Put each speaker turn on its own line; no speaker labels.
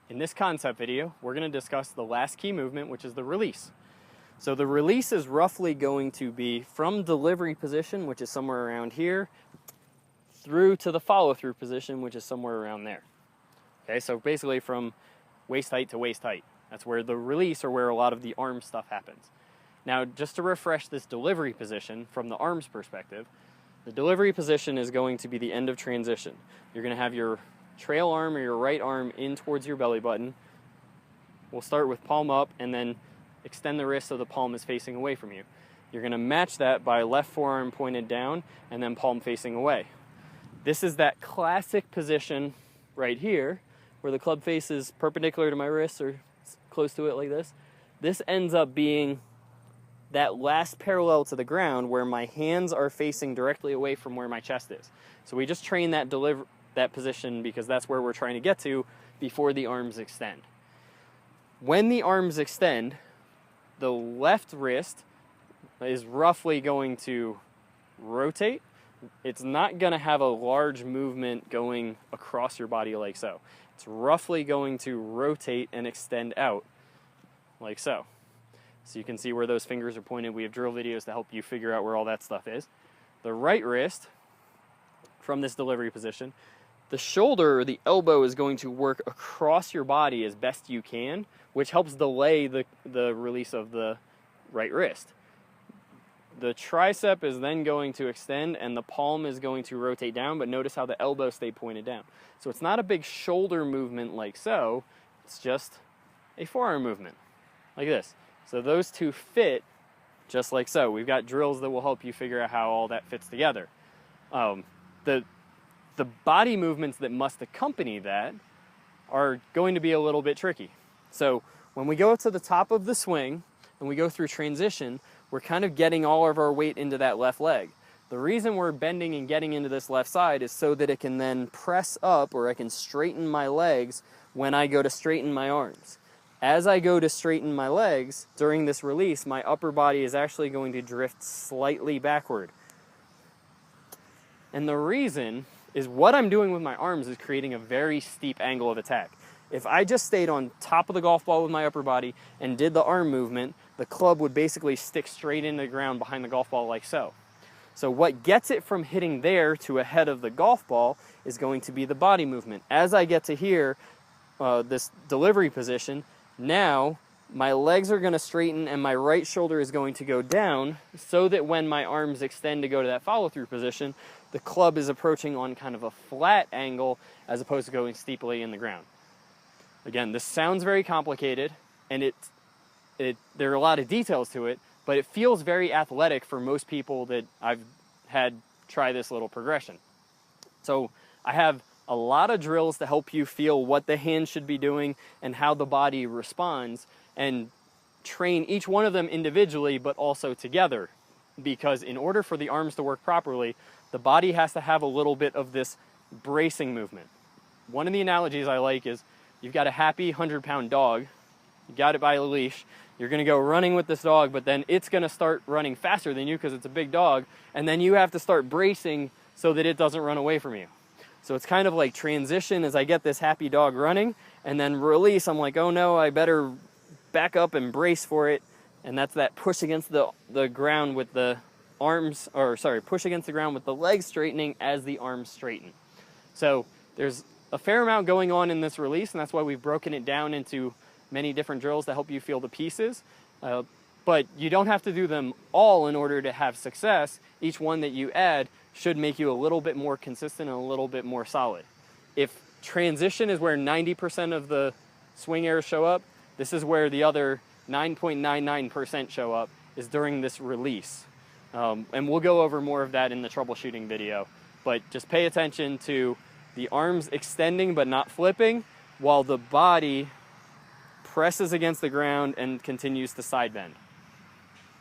In this concept video, we're going to discuss the last key movement, which is the release. So the release is roughly going to be from delivery position, which is somewhere around here, through to the follow-through position, which is somewhere around there. Okay, so basically from waist height to waist height. That's where the release, or where a lot of the arm stuff happens. Now, just to refresh this delivery position from the arm's perspective, the delivery position is going to be the end of transition. You're going to have your trail arm or your right arm in towards your belly button. We'll start with palm up and then extend the wrist so the palm is facing away from you. You're going to match that by left forearm pointed down and then palm facing away. This is that classic position right here where the club face is perpendicular to my wrist or close to it like this. This ends up being that last parallel to the ground where my hands are facing directly away from where my chest is. So we just train that position because that's where we're trying to get to before the arms extend. When the arms extend, the left wrist is roughly going to rotate. It's not going to have a large movement going across your body like so. It's roughly going to rotate and extend out like so. So you can see where those fingers are pointed. We have drill videos to help you figure out where all that stuff is. The right wrist, from this delivery position, the shoulder or the elbow is going to work across your body as best you can, which helps delay the release of the right wrist. The tricep is then going to extend and the palm is going to rotate down, but notice how the elbow stayed pointed down. So it's not a big shoulder movement like so, it's just a forearm movement, like this. So those two fit just like so. We've got drills that will help you figure out how all that fits together. The body movements that must accompany that are going to be a little bit tricky. So when we go to the top of the swing and we go through transition, we're kind of getting all of our weight into that left leg. The reason we're bending and getting into this left side is so that it can then press up, or I can straighten my legs when I go to straighten my arms. As I go to straighten my legs during this release, my upper body is actually going to drift slightly backward. And the reason is what I'm doing with my arms is creating a very steep angle of attack. If I just stayed on top of the golf ball with my upper body and did the arm movement, the club would basically stick straight into the ground behind the golf ball like so. So what gets it from hitting there to ahead of the golf ball is going to be the body movement. As I get to here, this delivery position, now my legs are going to straighten and my right shoulder is going to go down so that when my arms extend to go to that follow-through position, the club is approaching on kind of a flat angle as opposed to going steeply in the ground. Again, this sounds very complicated and there are a lot of details to it, but it feels very athletic for most people that I've had try this little progression. So I have a lot of drills to help you feel what the hand should be doing and how the body responds, and train each one of them individually but also together, because in order for the arms to work properly, the body has to have a little bit of this bracing movement. One of the analogies I like is you've got a happy 100-pound dog, you got it by a leash, you're going to go running with this dog, but then it's going to start running faster than you because it's a big dog, and then you have to start bracing so that it doesn't run away from you. So it's kind of like transition as I get this happy dog running, and then release, I'm like, oh no, I better back up and brace for it, and that's that push against the ground with the arms, or sorry, push against the ground with the legs straightening as the arms straighten. So there's a fair amount going on in this release, and that's why we've broken it down into many different drills to help you feel the pieces. But you don't have to do them all in order to have success. Each one that you add should make you a little bit more consistent and a little bit more solid. If transition is where 90% of the swing errors show up, this is where the other 9.99% show up, is during this release. And we'll go over more of that in the troubleshooting video. But just pay attention to the arms extending but not flipping, while the body presses against the ground and continues to side bend.